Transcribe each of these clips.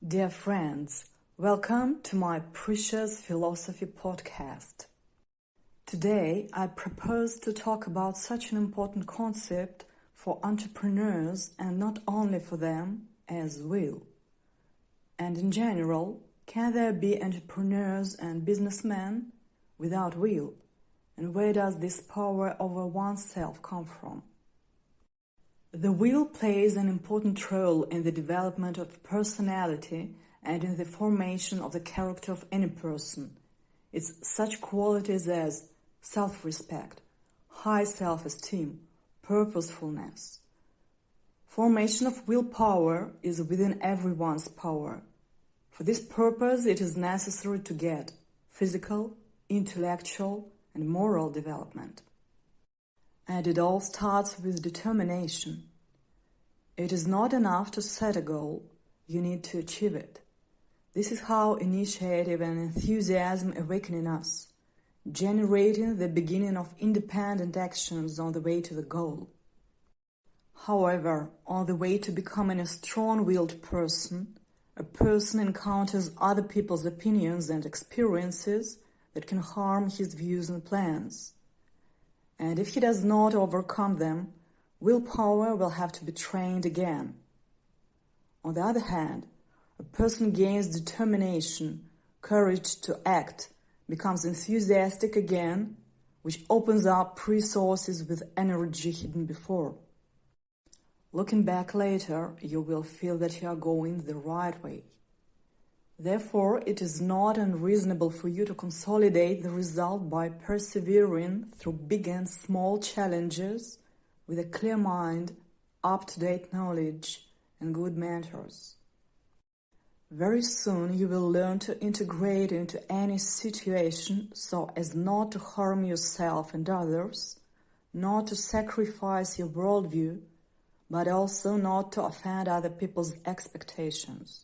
Dear friends, welcome to my Precious Philosophy podcast. Today, I propose to talk about such an important concept for entrepreneurs and not only for them as will. And in general, can there be entrepreneurs and businessmen without will? And where does this power over oneself come from? The will plays an important role in the development of personality and in the formation of the character of any person. It's such qualities as self-respect, high self-esteem, purposefulness. Formation of willpower is within everyone's power. For this purpose, it is necessary to get physical, intellectual, and moral development. And it all starts with determination. It is not enough to set a goal, you need to achieve it. This is how initiative and enthusiasm awaken in us, generating the beginning of independent actions on the way to the goal. However, on the way to becoming a strong-willed person, a person encounters other people's opinions and experiences that can harm his views and plans. And if he does not overcome them, willpower will have to be trained again. On the other hand, a person gains determination, courage to act, becomes enthusiastic again, which opens up resources with energy hidden before. Looking back later, you will feel that you are going the right way. Therefore, it is not unreasonable for you to consolidate the result by persevering through big and small challenges with a clear mind, up-to-date knowledge, and good mentors. Very soon you will learn to integrate into any situation so as not to harm yourself and others, not to sacrifice your worldview, but also not to offend other people's expectations.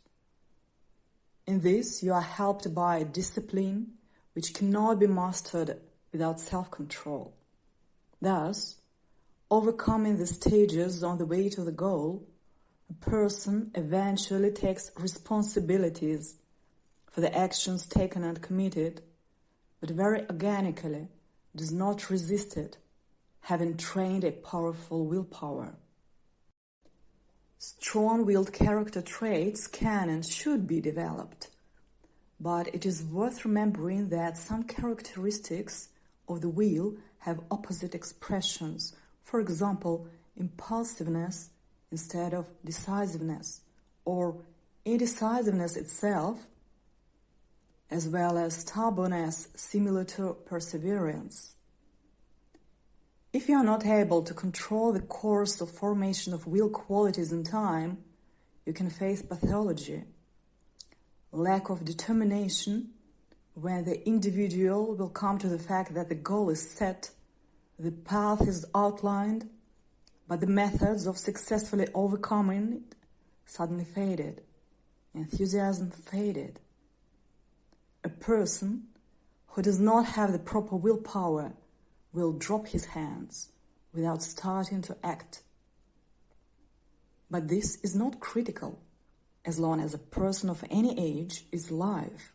In this, you are helped by discipline, which cannot be mastered without self-control. Thus, overcoming the stages on the way to the goal, a person eventually takes responsibilities for the actions taken and committed, but very organically does not resist it, having trained a powerful willpower. Strong-willed character traits can and should be developed, but it is worth remembering that some characteristics of the will have opposite expressions. For example, impulsiveness instead of decisiveness, or indecisiveness itself, as well as stubbornness similar to perseverance. If you are not able to control the course of formation of will qualities in time, you can face pathology, lack of determination, when the individual will come to the fact that the goal is set, the path is outlined, but the methods of successfully overcoming it suddenly faded, enthusiasm faded. A person who does not have the proper willpower will drop his hands without starting to act. But this is not critical, as long as a person of any age is alive.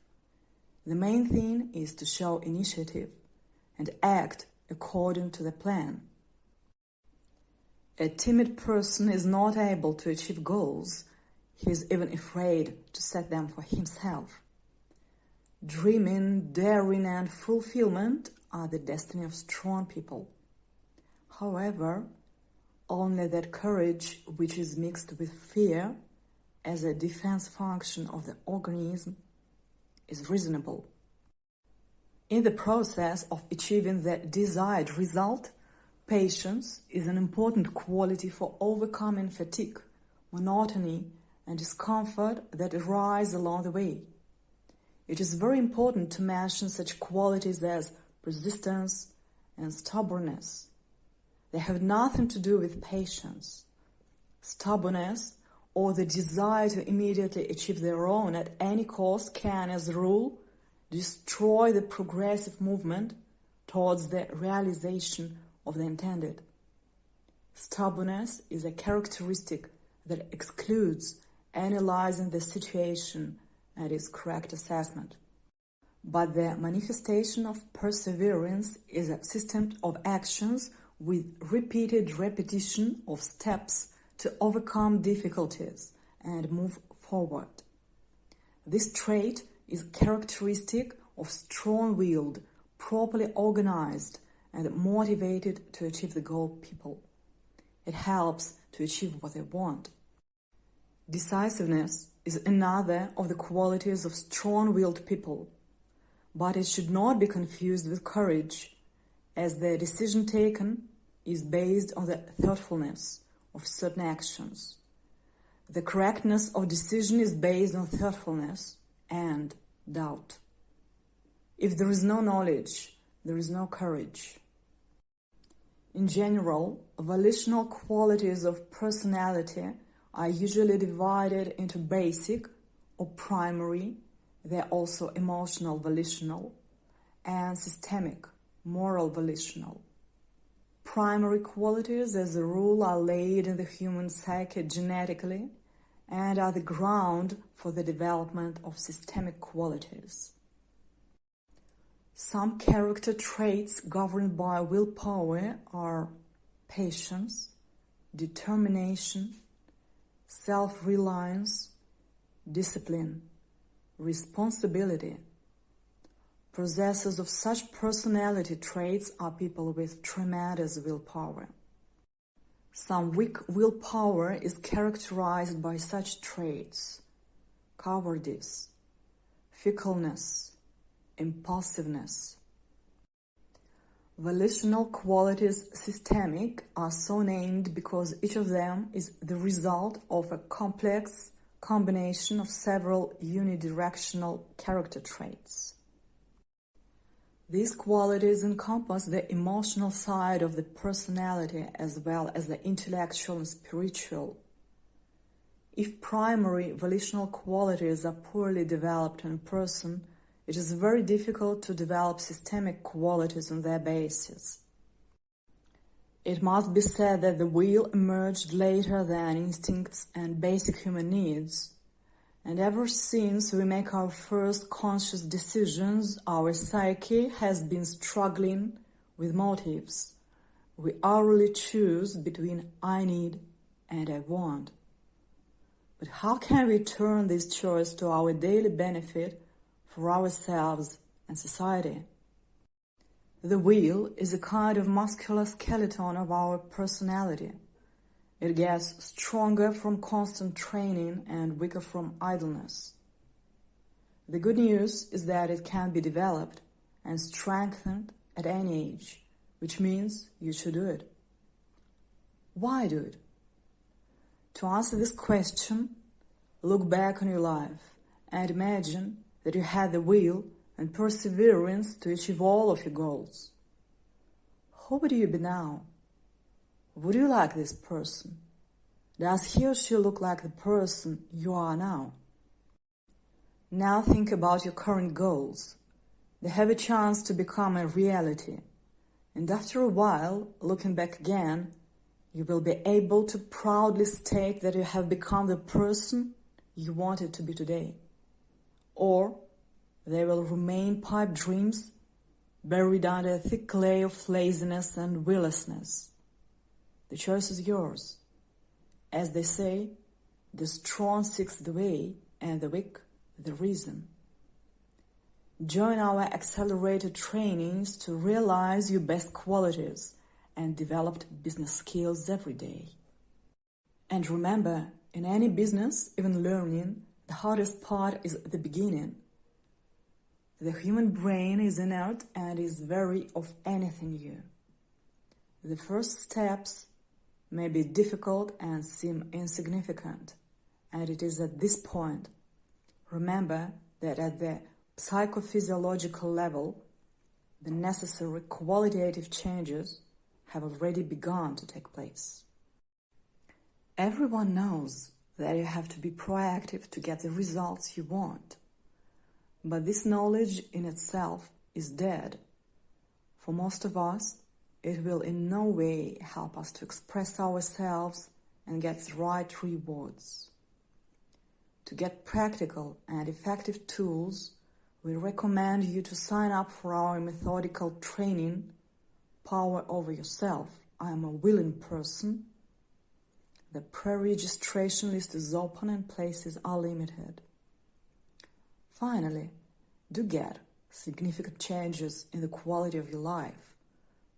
The main thing is to show initiative and act according to the plan. A timid person is not able to achieve goals. He is even afraid to set them for himself. Dreaming, daring, and fulfillment are the destiny of strong people. However, only that courage which is mixed with fear as a defense function of the organism is reasonable. In the process of achieving the desired result, patience is an important quality for overcoming fatigue, monotony, and discomfort that arise along the way. It is very important to mention such qualities as persistence and stubbornness. They have nothing to do with patience. Stubbornness, or the desire to immediately achieve their own at any cost, can, as a rule, destroy the progressive movement towards the realization of the intended. Stubbornness is a characteristic that excludes analyzing the situation and its correct assessment. But the manifestation of perseverance is a system of actions with repeated repetition of steps to overcome difficulties and move forward. This trait is characteristic of strong-willed, properly organized, and motivated to achieve the goal people. It helps to achieve what they want. Decisiveness is another of the qualities of strong-willed people, but it should not be confused with courage, as the decision taken is based on the thoughtfulness of certain actions. The correctness of decision is based on thoughtfulness and doubt. If there is no knowledge, there is no courage. In general, volitional qualities of personality are usually divided into basic or primary, they are also emotional volitional, and systemic, moral volitional. Primary qualities, as a rule, are laid in the human psyche genetically and are the ground for the development of systemic qualities. Some character traits governed by willpower are patience, determination, self-reliance, discipline, responsibility. Possessors of such personality traits are people with tremendous willpower. Some weak willpower is characterized by such traits: cowardice, fickleness, impulsiveness. Volitional qualities, systemic, are so named because each of them is the result of a complex combination of several unidirectional character traits. These qualities encompass the emotional side of the personality as well as the intellectual and spiritual. If primary volitional qualities are poorly developed in a person, it is very difficult to develop systemic qualities on their basis. It must be said that the will emerged later than instincts and basic human needs, and ever since we make our first conscious decisions, our psyche has been struggling with motives. We hourly choose between I need and I want. But how can we turn this choice to our daily benefit for ourselves and society? The will is a kind of muscular skeleton of our personality. It gets stronger from constant training and weaker from idleness. The good news is that it can be developed and strengthened at any age, which means you should do it. Why do it? To answer this question, look back on your life and imagine that you had the will and perseverance to achieve all of your goals. Who would you be now? Would you like this person? Does he or she look like the person you are now? Now think about your current goals. They have a chance to become a reality. And after a while, looking back again, you will be able to proudly state that you have become the person you wanted to be today. Or they will remain pipe dreams buried under a thick layer of laziness and willlessness. The choice is yours. As they say, the strong seeks the way and the weak the reason. Join our accelerated trainings to realize your best qualities and develop business skills every day. And remember, in any business, even learning, the hardest part is the beginning. The human brain is inert and is wary of anything new. The first steps may be difficult and seem insignificant, and it is at this point. Remember that at the psychophysiological level, the necessary qualitative changes have already begun to take place. Everyone knows that you have to be proactive to get the results you want. But this knowledge in itself is dead. For most of us, it will in no way help us to express ourselves and get the right rewards. To get practical and effective tools, we recommend you to sign up for our methodical training, Power Over Yourself. I am a willing person. The pre-registration list is open and places are limited. Finally, do get significant changes in the quality of your life,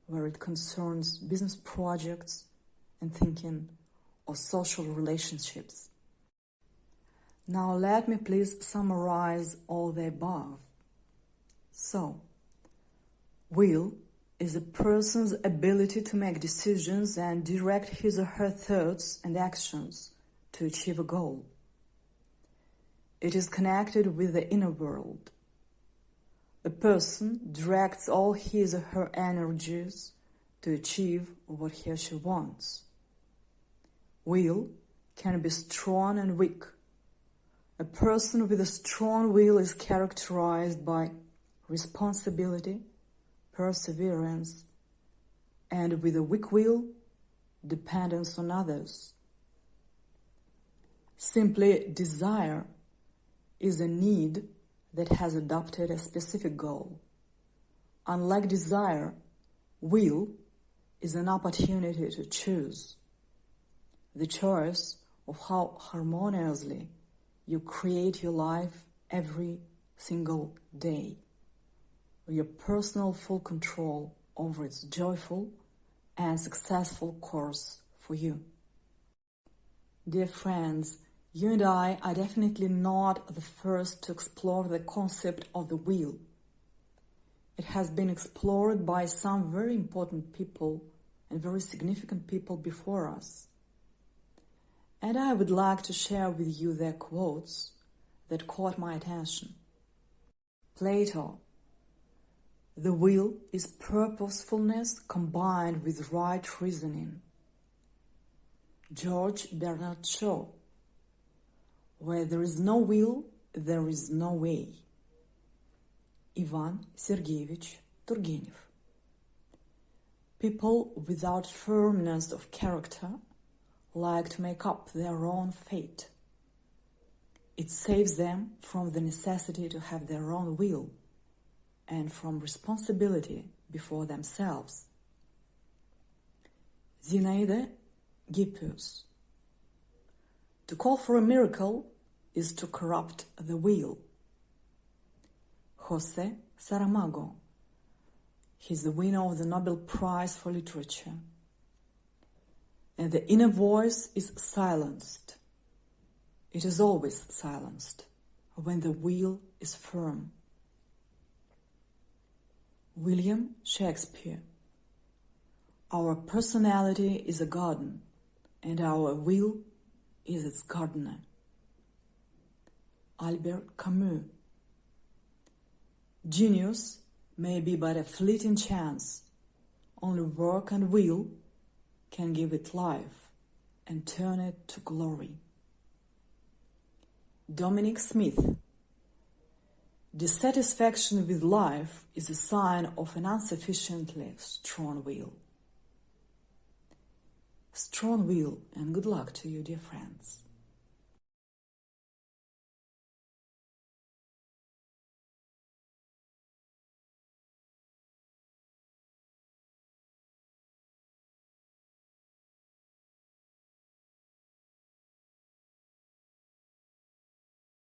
where it concerns business projects and thinking or social relationships. Now let me please summarize all the above. So, will is a person's ability to make decisions and direct his or her thoughts and actions to achieve a goal. It is connected with the inner world. A person directs all his or her energies to achieve what he or she wants. Will can be strong and weak. A person with a strong will is characterized by responsibility, perseverance, and with a weak will, dependence on others. Simply, desire is a need that has adopted a specific goal. Unlike desire, will is an opportunity to choose. The choice of how harmoniously you create your life every single day. Your personal full control over its joyful and successful course for you. Dear friends, you and I are definitely not the first to explore the concept of the will. It has been explored by some very important people and very significant people before us. And I would like to share with you their quotes that caught my attention. Plato: the will is purposefulness combined with right reasoning. George Bernard Shaw: where there is no will, there is no way. Ivan Sergeyevich Turgenev: people without firmness of character like to make up their own fate. It saves them from the necessity to have their own will and from responsibility before themselves. Zinaida Gippius: to call for a miracle is to corrupt the will. José Saramago: he's the winner of the Nobel Prize for Literature. And the inner voice is silenced. It is always silenced when the will is firm. William Shakespeare: our personality is a garden, and our will is its gardener. Albert Camus: genius may be but a fleeting chance. Only work and will can give it life and turn it to glory. Dominic Smith: dissatisfaction with life is a sign of an insufficiently strong will. Strong will, and good luck to you, dear friends.